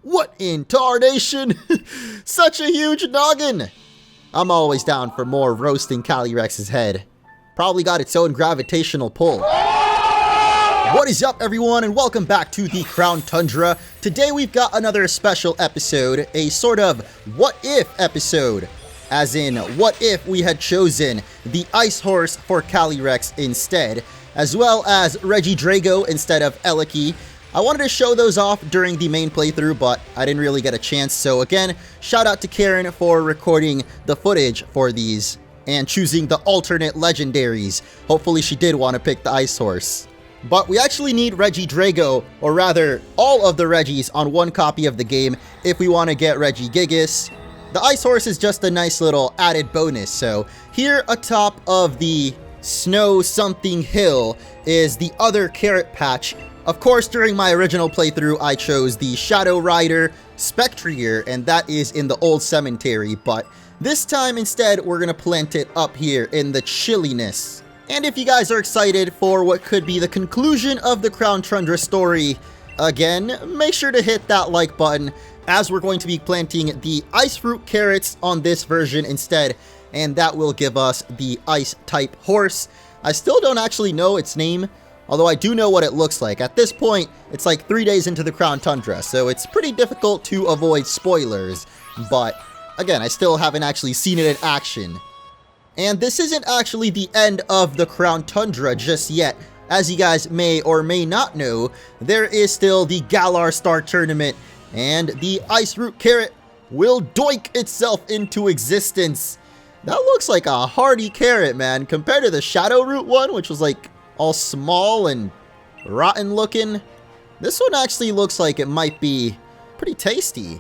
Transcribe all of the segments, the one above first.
What in tarnation? Such a huge noggin! I'm always down for more roasting Calyrex's head. Probably got its own gravitational pull. What is up, everyone, and welcome back to the Crown Tundra. Today we've got another special episode, a sort of what-if episode. As in, what if we had chosen the Ice Horse for Calyrex instead, as well as Regidrago instead of Eliki. I wanted to show those off during the main playthrough, but I didn't really get a chance. So again, shout out to Karen for recording the footage for these and choosing the alternate legendaries. Hopefully she did want to pick the Ice Horse. But we actually need Regidrago, or rather, all of the Regis on one copy of the game if we want to get Regigigas. The Ice Horse is just a nice little added bonus. So here atop of the Snow Something Hill is the other carrot patch. Of course, during my original playthrough, I chose the Shadow Rider Glastrier, and that is in the old cemetery. But this time, instead, we're going to plant it up here in the chilliness. And if you guys are excited for what could be the conclusion of the Crown Tundra story, again, make sure to hit that like button, as we're going to be planting the Ice Fruit carrots on this version instead, and that will give us the Ice-type horse. I still don't actually know its name, although I do know what it looks like. At this point, it's like 3 days into the Crown Tundra, so it's pretty difficult to avoid spoilers. But again, I still haven't actually seen it in action. And this isn't actually the end of the Crown Tundra just yet. As you guys may or may not know, there is still the Galar Star Tournament, and the Ice Root Carrot will doink itself into existence. That looks like a hardy carrot, man, compared to the Shadow Root one, which was like all small and rotten looking. This one actually looks like it might be pretty tasty.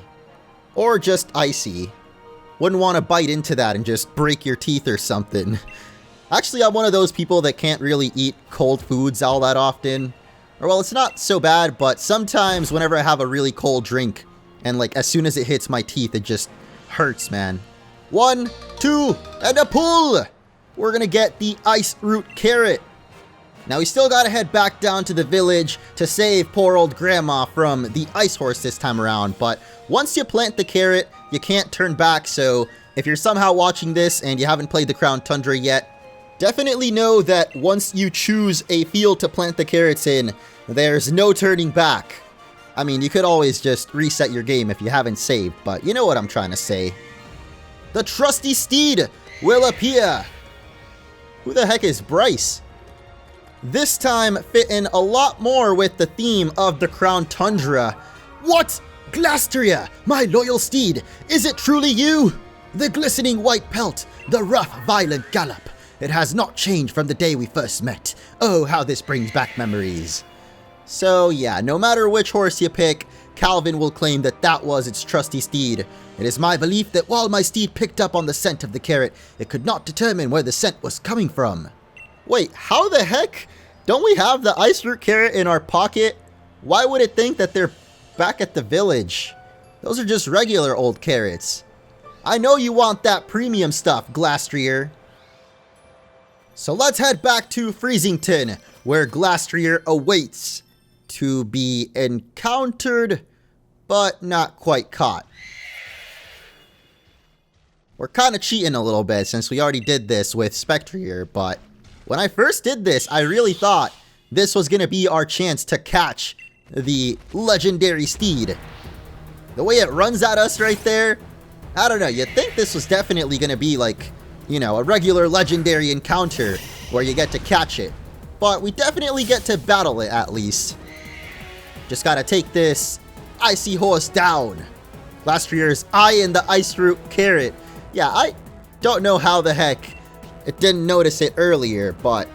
Or just icy. Wouldn't want to bite into that and just break your teeth or something. Actually, I'm one of those people that can't really eat cold foods all that often. Or, well, it's not so bad, but sometimes whenever I have a really cold drink, and like as soon as it hits my teeth, it just hurts, man. 1, 2, and a pull! We're gonna get the Ice Root Carrot. Now we still gotta head back down to the village to save poor old grandma from the Ice Horse this time around, but once you plant the carrot, you can't turn back. So if you're somehow watching this and you haven't played the Crown Tundra yet, definitely know that once you choose a field to plant the carrots in, there's no turning back. I mean, you could always just reset your game if you haven't saved, but you know what I'm trying to say. The trusty steed will appear. Who the heck is Bryce? This time fitting a lot more with the theme of the Crown Tundra. What? Glastrier, my loyal steed, is it truly you? The glistening white pelt, the rough, violent gallop. It has not changed from the day we first met. Oh, how this brings back memories. So yeah, no matter which horse you pick, Calvin will claim that that was its trusty steed. It is my belief that while my steed picked up on the scent of the carrot, it could not determine where the scent was coming from. Wait, how the heck? Don't we have the Ice Root Carrot in our pocket? Why would it think that they're back at the village? Those are just regular old carrots. I know you want that premium stuff, Glastrier. So let's head back to Freezington, where Glastrier awaits to be encountered, but not quite caught. We're kind of cheating a little bit since we already did this with Glastrier, but when I first did this, I really thought this was going to be our chance to catch the legendary steed. The way it runs at us right there, I don't know, you'd think this was definitely going to be like, you know, a regular legendary encounter where you get to catch it. But we definitely get to battle it at least. Just gotta take this icy horse down. Glastrier's eyeing the Ice Root Carrot. Yeah, I don't know how the heck it didn't notice it earlier, but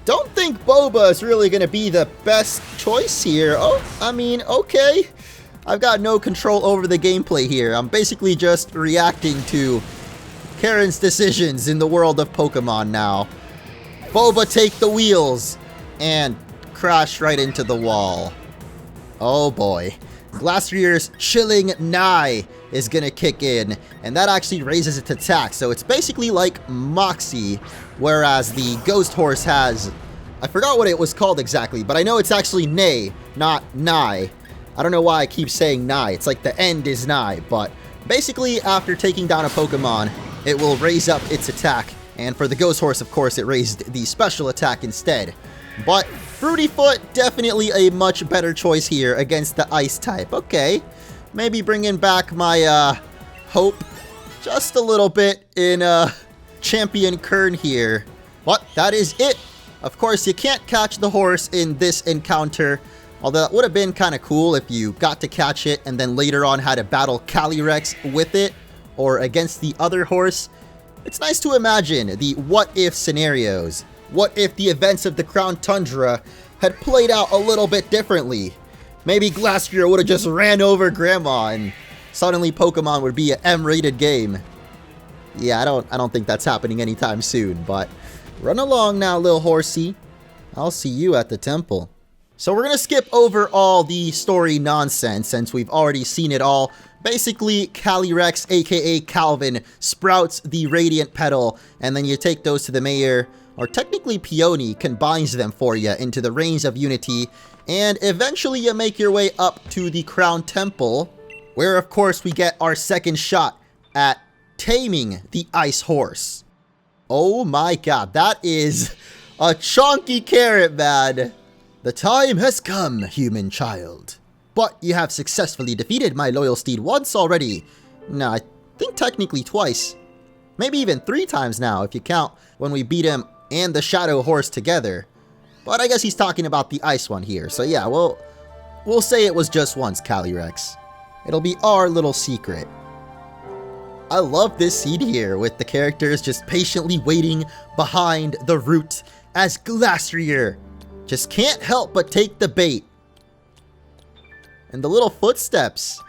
don't think Boba is really gonna be the best choice here. Oh, I mean, okay. I've got no control over the gameplay here. I'm basically just reacting to Karen's decisions in the world of Pokemon now. Boba take the wheels and crash right into the wall. Oh boy. Glastrier's Chilling Nye is gonna kick in, and that actually raises its attack. So it's basically like Moxie, whereas the Ghost Horse has, I forgot what it was called exactly, but I know it's actually Neigh, not Nye. I don't know why I keep saying nigh. It's like the end is nigh, but basically after taking down a Pokemon, it will raise up its attack. And for the Ghost Horse, of course, it raised the special attack instead. But Fruity Foot, definitely a much better choice here against the Ice type. Okay, maybe bringing back my hope just a little bit in Champion Kern here. But that is it. Of course, you can't catch the horse in this encounter. Although that would have been kind of cool if you got to catch it and then later on had to battle Calyrex with it or against the other horse. It's nice to imagine the what-if scenarios. What if the events of the Crown Tundra had played out a little bit differently? Maybe Glastrier would have just ran over Grandma and suddenly Pokemon would be an M-rated game. Yeah, I don't think that's happening anytime soon, but run along now, little horsey. I'll see you at the temple. So we're gonna skip over all the story nonsense since we've already seen it all. Basically, Calyrex, aka Calvin, sprouts the Radiant Petal, and then you take those to the mayor, or technically Peony, combines them for you into the Reins of Unity, and eventually you make your way up to the Crown Temple, where of course we get our second shot at taming the Ice Horse. Oh my god, that is a chunky carrot, man. The time has come, human child. But you have successfully defeated my loyal steed once already. No, I think technically twice. Maybe even 3 times now if you count when we beat him and the Shadow Horse together. But I guess he's talking about the ice one here. So yeah, we'll say it was just once, Calyrex. It'll be our little secret. I love this scene here with the characters just patiently waiting behind the root as Glastrier just can't help but take the bait. And the little footsteps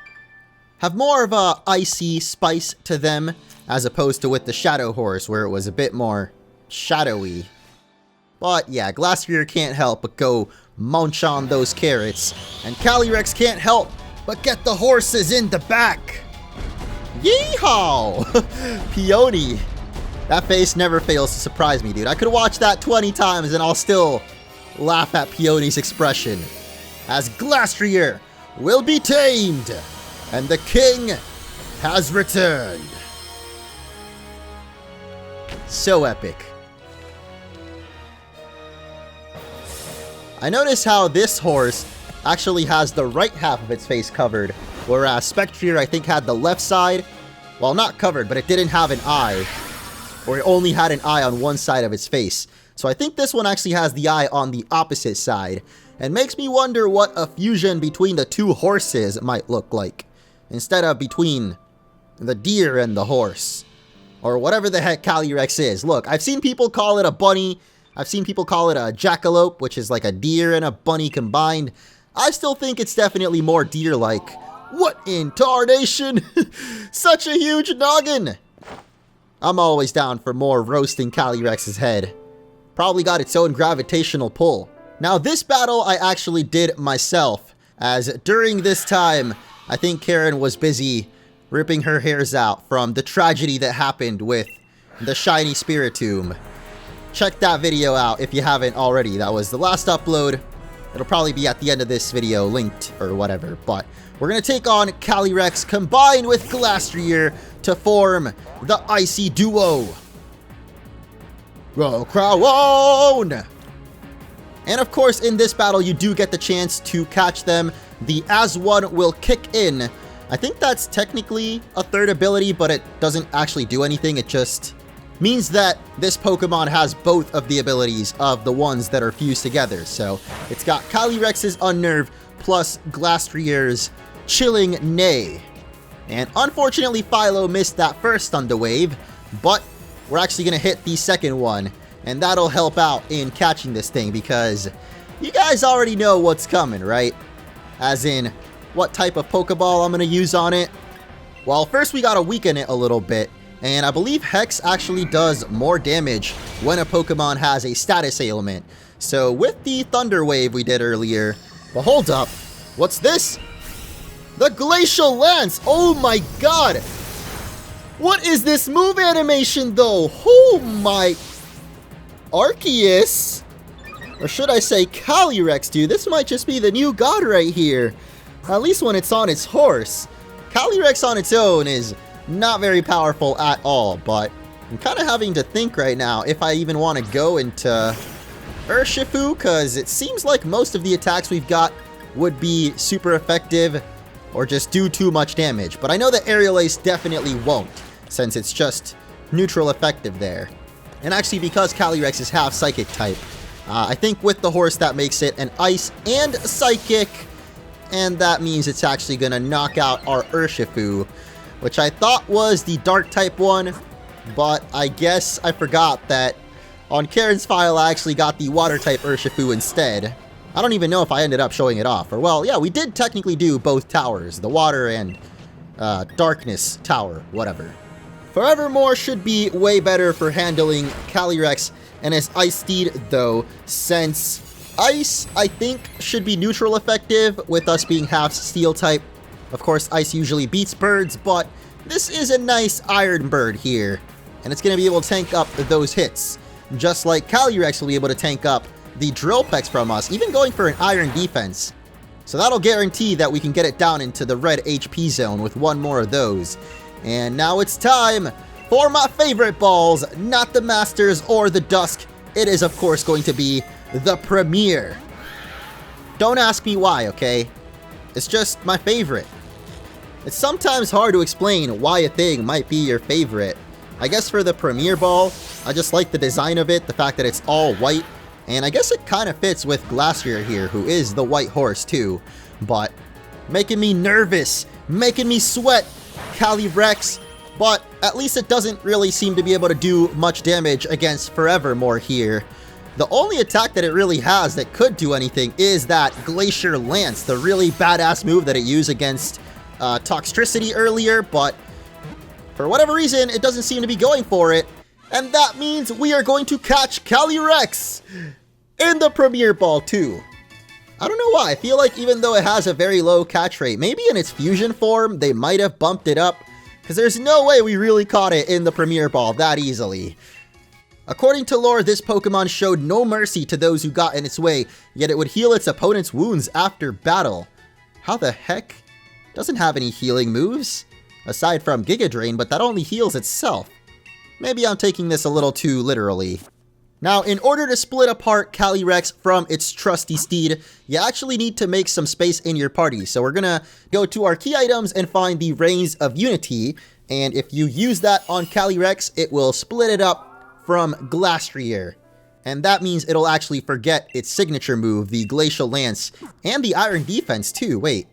have more of a icy spice to them as opposed to with the Shadow Horse where it was a bit more shadowy. But yeah, Glastrier can't help but go munch on those carrots. And Calyrex can't help but get the horses in the back. Yeehaw! Peony. That face never fails to surprise me, dude. I could watch that 20 times and I'll still laugh at Peony's expression. As Glastrier will be tamed, and the king has returned. So epic. I notice how this horse actually has the right half of its face covered, whereas Spectrier I think had the left side. Well, not covered, but it didn't have an eye, or it only had an eye on one side of its face. So I think this one actually has the eye on the opposite side, and makes me wonder what a fusion between the two horses might look like, instead of between the deer and the horse, or whatever the heck Calyrex is. Look, I've seen people call it a bunny, I've seen people call it a jackalope, which is like a deer and a bunny combined. I still think it's definitely more deer-like. What in tarnation? Such a huge noggin! I'm always down for more roasting Calyrex's head. Probably got its own gravitational pull. Now this battle I actually did myself, as during this time, I think Karen was busy ripping her hairs out from the tragedy that happened with the shiny Spiritomb. Check that video out if you haven't already. That was the last upload. It'll probably be at the end of this video, linked or whatever, but we're gonna take on Calyrex combined with Glastrier to form the Icy Duo. Row Crown! And of course, in this battle, you do get the chance to catch them. The As One will kick in. I think that's technically a third ability, but it doesn't actually do anything. It just means that this Pokemon has both of the abilities of the ones that are fused together. So it's got Calyrex's Unnerve plus Glastrier's Chilling Neigh. And unfortunately, Philo missed that first Thunder Wave, but we're actually going to hit the second one, and that'll help out in catching this thing because you guys already know what's coming, right? As in, what type of Pokeball I'm going to use on it. Well, first we got to weaken it a little bit, and I believe Hex actually does more damage when a Pokemon has a status ailment. So with the Thunder Wave we did earlier, but hold up, what's this? The Glacial Lance! Oh my god! What is this move animation though? Oh my... Arceus? Or should I say Calyrex, dude? This might just be the new god right here. At least when it's on its horse. Calyrex on its own is not very powerful at all, but I'm kind of having to think right now if I even want to go into Urshifu, because it seems like most of the attacks we've got would be super effective or just do too much damage. But I know that Aerial Ace definitely won't, since it's just neutral effective there. And actually, because Calyrex is half Psychic type, I think with the horse that makes it an Ice and Psychic, and that means it's actually going to knock out our Urshifu, which I thought was the Dark type one, but I guess I forgot that on Karen's file I actually got the Water type Urshifu instead. I don't even know if I ended up showing it off, or well, yeah, we did technically do both towers, the Water and Darkness Tower, whatever. Forevermore should be way better for handling Calyrex and his Ice Steed though, since Ice, I think, should be neutral effective with us being half Steel type. Of course, Ice usually beats birds, but this is a nice Iron Bird here, and it's going to be able to tank up those hits, just like Calyrex will be able to tank up the Drill Pecks from us, even going for an Iron defense. So that'll guarantee that we can get it down into the red HP zone with one more of those. And now it's time for my favorite balls, not the Masters or the Dusk. It is, of course, going to be the Premier. Don't ask me why, okay? It's just my favorite. It's sometimes hard to explain why a thing might be your favorite. I guess for the Premier Ball, I just like the design of it, the fact that it's all white, and I guess it kind of fits with Glastrier here, who is the white horse too. But making me nervous, making me sweat, Calyrex, but at least it doesn't really seem to be able to do much damage against Forevermore here. The only attack that it really has that could do anything is that Glacier Lance, the really badass move that it used against Toxtricity earlier, but for whatever reason, it doesn't seem to be going for it. And that means we are going to catch Calyrex in the Premier Ball too. I don't know why, I feel like even though it has a very low catch rate, maybe in its fusion form, they might have bumped it up, because there's no way we really caught it in the Premier Ball that easily. According to lore, this Pokemon showed no mercy to those who got in its way, yet it would heal its opponent's wounds after battle. How the heck? Doesn't have any healing moves, aside from Giga Drain, but that only heals itself. Maybe I'm taking this a little too literally. Now, in order to split apart Calyrex from its trusty steed, you actually need to make some space in your party. So we're gonna go to our key items and find the Reins of Unity, and if you use that on Calyrex, it will split it up from Glastrier. And that means it'll actually forget its signature move, the Glacial Lance, and the Iron Defense too. Wait,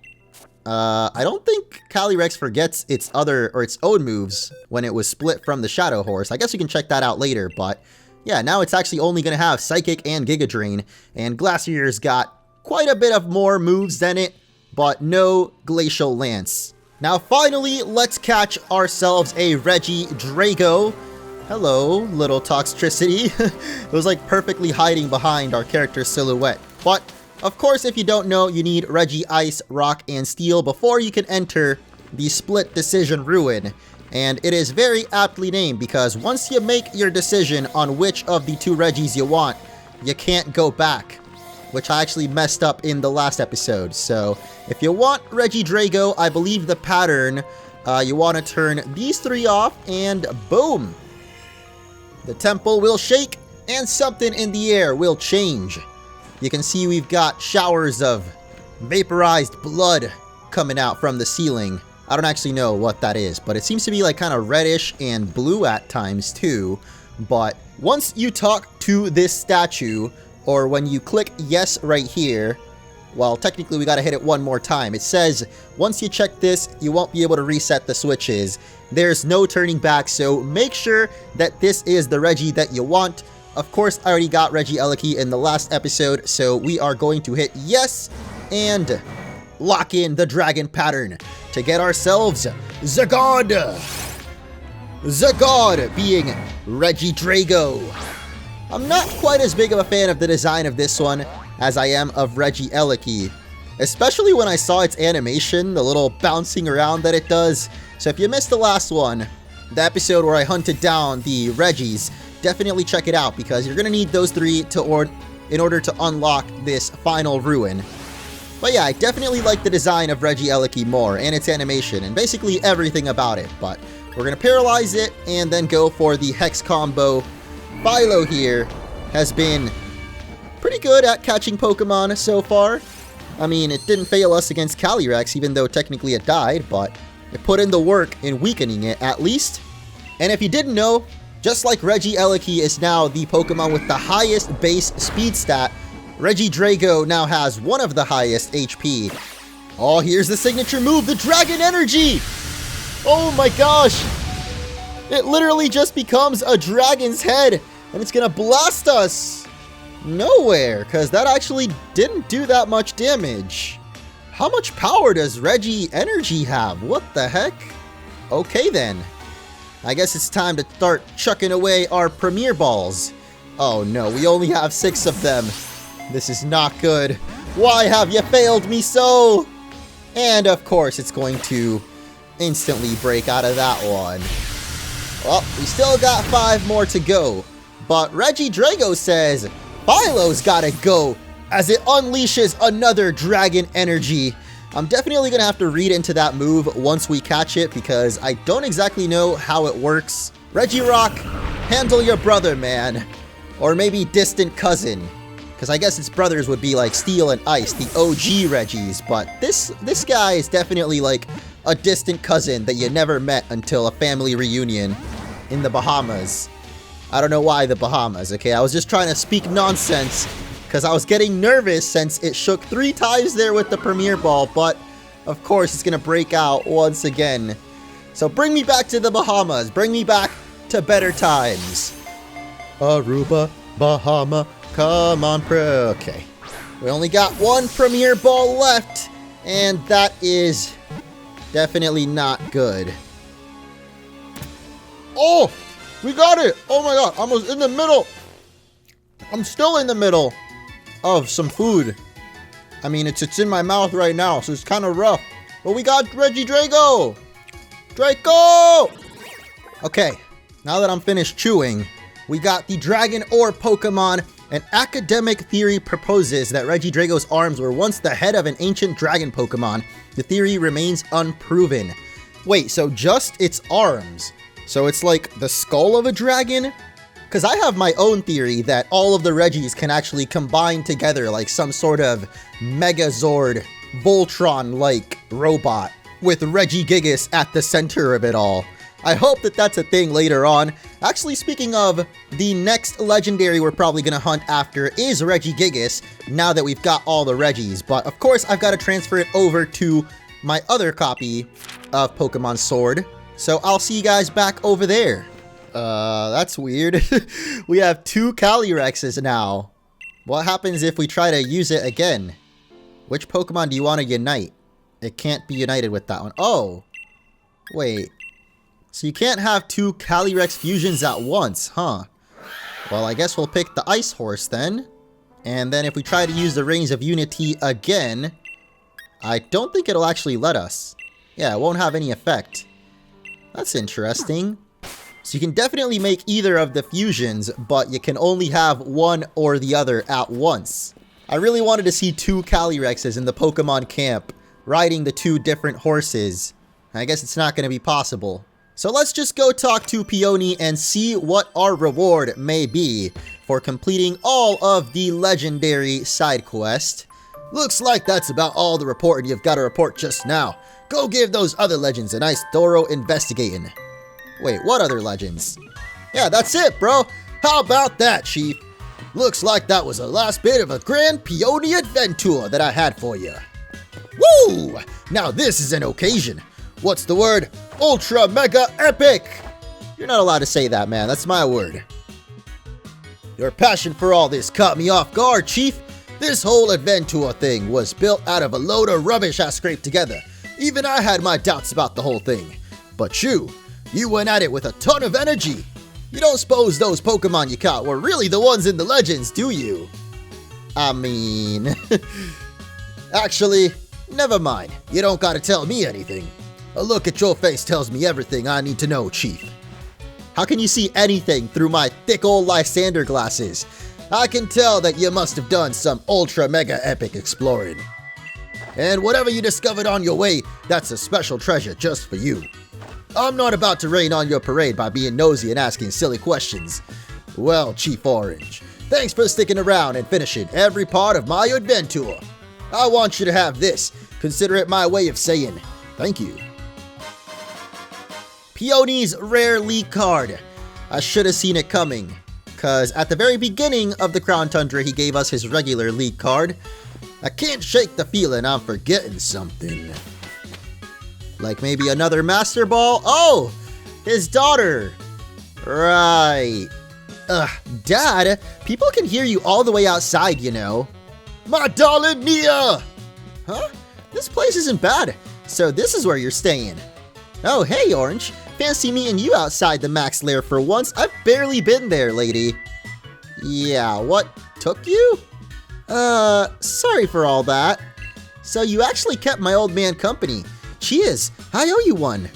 I don't think Calyrex forgets its own moves when it was split from the Shadow Horse. I guess you can check that out later, but yeah, now it's actually only going to have Psychic and Giga Drain, and Glacier's got quite a bit of more moves than it, but no Glacial Lance. Now finally, let's catch ourselves a Regidrago. Hello, little Toxtricity. It was like perfectly hiding behind our character's silhouette. But of course, if you don't know, you need Regi Ice, Rock, and Steel before you can enter the Split Decision Ruin. And it is very aptly named because once you make your decision on which of the two Regis you want, you can't go back, which I actually messed up in the last episode. So if you want Regidrago, I believe the pattern, you want to turn these three off, and boom! The temple will shake and something in the air will change. You can see we've got showers of vaporized blood coming out from the ceiling. I don't actually know what that is, but it seems to be like kind of reddish and blue at times too. But once you talk to this statue, or when you click yes right here, well, technically we gotta hit it one more time. It says, once you check this, you won't be able to reset the switches. There's no turning back, so make sure that this is the Regi that you want. Of course, I already got Regieleki in the last episode, so we are going to hit yes, and lock in the dragon pattern to get ourselves Zagod! Zagod being Regidrago. I'm not quite as big of a fan of the design of this one as I am of Regieleki, especially when I saw its animation, the little bouncing around that it does. So if you missed the last one, the episode where I hunted down the Regis, definitely check it out because you're going to need those three in order to unlock this final ruin. But yeah, I definitely like the design of Regieleki more, and its animation, and basically everything about it. But we're going to paralyze it, and then go for the Hex combo. Philo here has been pretty good at catching Pokemon so far. I mean, it didn't fail us against Calyrex, even though technically it died, but it put in the work in weakening it, at least. And if you didn't know, just like Regieleki is now the Pokemon with the highest base speed stat, Regidrago now has one of the highest HP. Oh, here's the signature move, the Dragon Energy! Oh my gosh! It literally just becomes a dragon's head, and it's gonna blast us nowhere, because that actually didn't do that much damage. How much power does Regi Energy have? What the heck? Okay then. I guess it's time to start chucking away our Premier Balls. Oh no, we only have 6 of them. This is not good. Why have you failed me so? And of course, it's going to instantly break out of that one. Well, we still got 5 more to go. But Regidrago says, Philo's gotta go as it unleashes another Dragon Energy. I'm definitely gonna have to read into that move once we catch it because I don't exactly know how it works. Regirock, handle your brother, man. Or maybe distant cousin. Because I guess its brothers would be like Steel and Ice, the OG Regis. But this guy is definitely like a distant cousin that you never met until a family reunion in the Bahamas. I don't know why the Bahamas, okay? I was just trying to speak nonsense because I was getting nervous since it shook 3 times there with the Premier Ball, but of course it's going to break out once again. So bring me back to the Bahamas. Bring me back to better times. Aruba, Bahama, come on, okay. We only got 1 Premier Ball left, and that is definitely not good. Oh! We got it! Oh my god, I was in the middle! I'm still in the middle of some food. I mean, it's in my mouth right now, so it's kind of rough. But we got Regidrago! Draco! Okay, now that I'm finished chewing, we got the Dragon Ore Pokemon. An academic theory proposes that Regidrago's arms were once the head of an ancient dragon Pokemon. The theory remains unproven. Wait, so just its arms? So it's like the skull of a dragon? Because I have my own theory that all of the Regis can actually combine together like some sort of Megazord, Voltron-like robot with Regigigas at the center of it all. I hope that that's a thing later on. Actually, speaking of, the next legendary we're probably going to hunt after is Regigigas, now that we've got all the Regis. But of course, I've got to transfer it over to my other copy of Pokemon Sword. So I'll see you guys back over there. That's weird. We have 2 Calyrexes now. What happens if we try to use it again? Which Pokemon do you want to unite? It can't be united with that one. Oh, wait. So you can't have 2 Calyrex fusions at once, huh? Well, I guess we'll pick the Ice Horse then. And then if we try to use the Rings of Unity again, I don't think it'll actually let us. Yeah, it won't have any effect. That's interesting. So you can definitely make either of the fusions, but you can only have one or the other at once. I really wanted to see 2 Calyrexes in the Pokemon camp, riding the 2 different horses. I guess it's not going to be possible. So let's just go talk to Peony and see what our reward may be for completing all of the legendary side quest. Looks like that's about all the reporting you've got to report just now. Go give those other legends a nice thorough investigating. Wait, what other legends? Yeah, that's it, bro. How about that, Chief? Looks like that was the last bit of a grand Peony Adven-Tour that I had for you. Woo! Now this is an occasion. What's the word? Ultra Mega Epic! You're not allowed to say that, man. That's my word. Your passion for all this caught me off guard, Chief. This whole Adven-Tour thing was built out of a load of rubbish I scraped together. Even I had my doubts about the whole thing. But you went at it with a ton of energy. You don't suppose those Pokemon you caught were really the ones in the legends, do you? I mean... Actually, never mind. You don't gotta tell me anything. A look at your face tells me everything I need to know, Chief. How can you see anything through my thick old Lysander glasses? I can tell that you must have done some ultra mega epic exploring. And whatever you discovered on your way, that's a special treasure just for you. I'm not about to rain on your parade by being nosy and asking silly questions. Well, Chief Orange, thanks for sticking around and finishing every part of my Adven-Tour. I want you to have this. Consider it my way of saying thank you. Peony's rare league card. I should have seen it coming, cause at the very beginning of the Crown Tundra he gave us his regular league card. I can't shake the feeling I'm forgetting something. Like maybe another Master Ball? Oh! His daughter! Right. Dad, people can hear you all the way outside, you know. My darling Nia! Huh? This place isn't bad, so this is where you're staying. Oh, hey, Orange. Fancy meeting you outside the Max Lair for once. I've barely been there, lady. Yeah, what took you? Sorry for all that. So you actually kept my old man company. Cheers, I owe you one.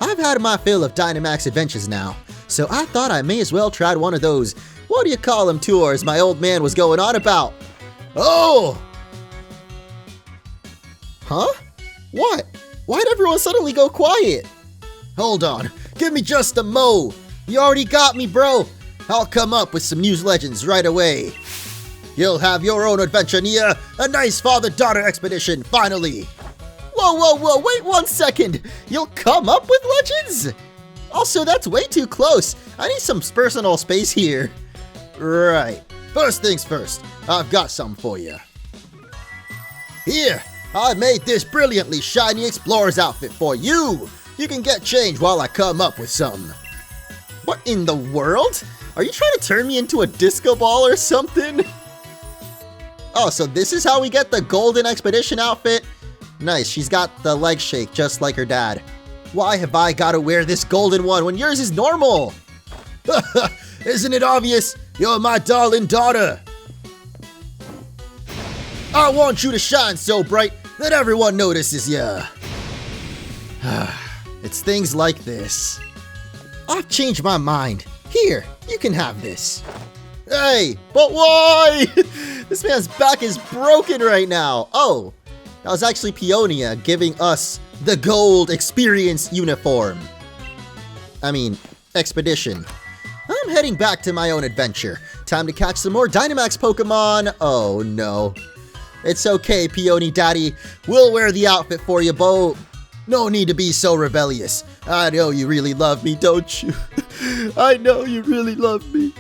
I've had my fill of Dynamax adventures now, so I thought I may as well try one of those, what do you call them, tours my old man was going on about. Oh! Huh? What? Why'd everyone suddenly go quiet? Hold on, give me just a mo. You already got me, bro. I'll come up with some news legends right away. You'll have your own adventure, Nia. A nice father-daughter expedition, finally. Whoa, wait 1 second. You'll come up with legends? Also, that's way too close. I need some personal space here. Right. First things first, I've got something for you. Here, I made this brilliantly shiny explorer's outfit for you. You can get change while I come up with some. What in the world? Are you trying to turn me into a disco ball or something? Oh, so this is how we get the golden expedition outfit? Nice, she's got the leg shake just like her dad. Why have I got to wear this golden one when yours is normal? Isn't it obvious? You're my darling daughter. I want you to shine so bright that everyone notices ya. It's things like this. I've changed my mind. Here, you can have this. Hey, but why? This man's back is broken right now. Oh, that was actually Peonia giving us the gold experience uniform. I mean, expedition. I'm heading back to my own adventure. Time to catch some more Dynamax Pokemon. Oh no. It's okay, Peony Daddy. We'll wear the outfit for you, Bo. No need to be so rebellious. I know you really love me, don't you? I know you really love me.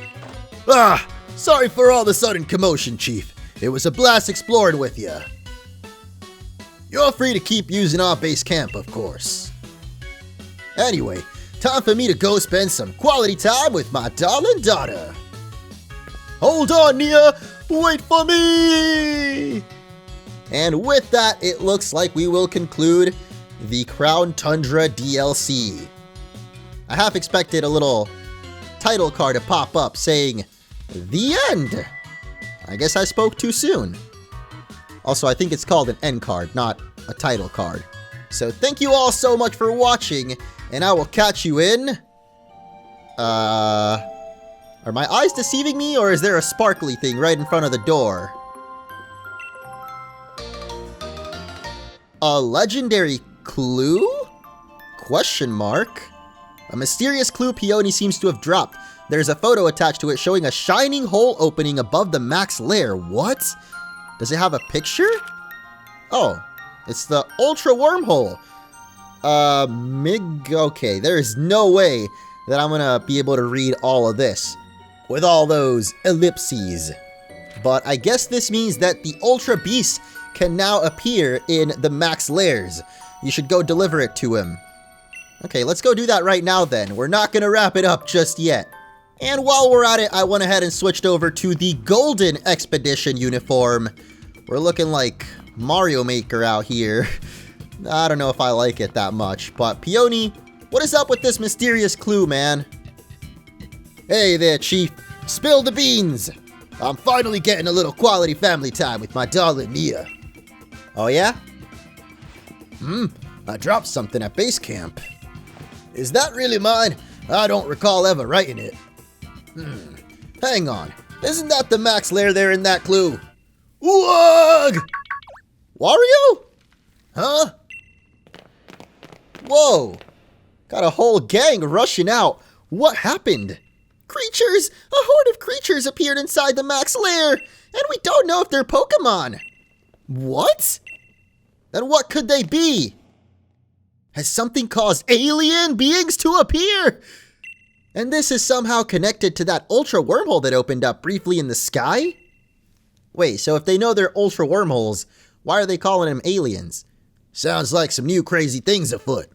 Sorry for all the sudden commotion, Chief. It was a blast exploring with you. You're free to keep using our base camp, of course. Anyway, time for me to go spend some quality time with my darling daughter. Hold on, Nia! Wait for me! And with that, it looks like we will conclude the Crown Tundra DLC. I half expected a little title card to pop up saying, "The End." I guess I spoke too soon. Also, I think it's called an end card, not a title card. So thank you all so much for watching, and I will catch you in... Are my eyes deceiving me, or is there a sparkly thing right in front of the door? A legendary clue? Question mark? A mysterious clue Peony seems to have dropped. There's a photo attached to it showing a shining hole opening above the Max Lair. What? Does it have a picture? Oh, it's the Ultra Wormhole. Okay, there is no way that I'm gonna be able to read all of this with all those ellipses. But I guess this means that the Ultra Beast can now appear in the Max Lairs. You should go deliver it to him. Okay, let's go do that right now then. We're not gonna wrap it up just yet. And while we're at it, I went ahead and switched over to the Golden Expedition uniform. We're looking like Mario Maker out here. I don't know if I like it that much, but Peony, what is up with this mysterious clue, man? Hey there, Chief. Spill the beans. I'm finally getting a little quality family time with my darling Nia. Oh yeah? I dropped something at base camp. Is that really mine? I don't recall ever writing it. Hang on. Isn't that the Max Lair there in that clue? Whoa! Wario? Huh? Whoa. Got a whole gang rushing out. What happened? Creatures! A horde of creatures appeared inside the max lair, and we don't know if they're Pokemon. What? Then what could they be? Has something caused alien beings to appear? And this is somehow connected to that ultra wormhole that opened up briefly in the sky? Wait, so if they know they're ultra wormholes, why are they calling them aliens? Sounds like some new crazy things afoot.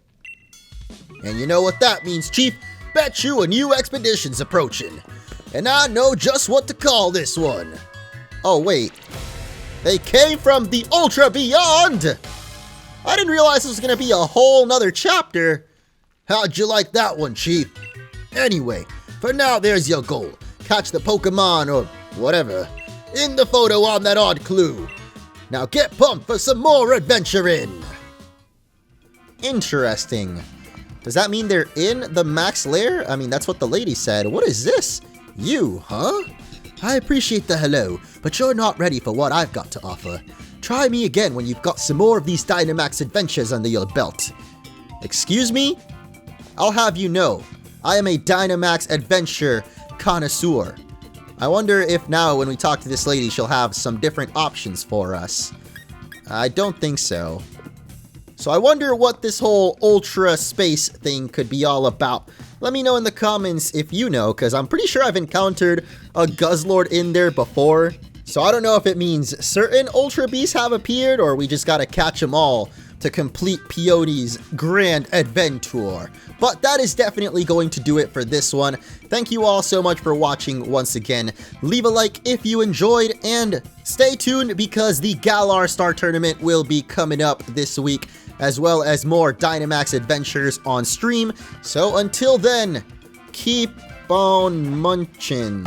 And you know what that means, Chief? Bet you a new expedition's approaching. And I know just what to call this one. Oh, wait. They came from the Ultra Beyond! I didn't realize this was going to be a whole nother chapter. How'd you like that one, Chief? Anyway, for now there's your goal. Catch the Pokemon or whatever in the photo on that odd clue. Now get pumped for some more adventuring. Interesting. Does that mean they're in the max lair? I mean, that's what the lady said. What is this? You, huh? I appreciate the hello, but you're not ready for what I've got to offer. Try me again when you've got some more of these Dynamax adventures under your belt. Excuse me? I'll have you know, I am a Dynamax adventure connoisseur. I wonder if now when we talk to this lady, she'll have some different options for us. I don't think so. So I wonder what this whole ultra space thing could be all about. Let me know in the comments if you know, because I'm pretty sure I've encountered a Guzzlord in there before. So I don't know if it means certain Ultra Beasts have appeared, or we just gotta catch them all to complete Peony's grand Adven-Tour. But that is definitely going to do it for this one. Thank you all so much for watching once again. Leave a like if you enjoyed, and stay tuned because the Galar Star Tournament will be coming up this week, as well as more Dynamax adventures on stream. So until then, keep on munching.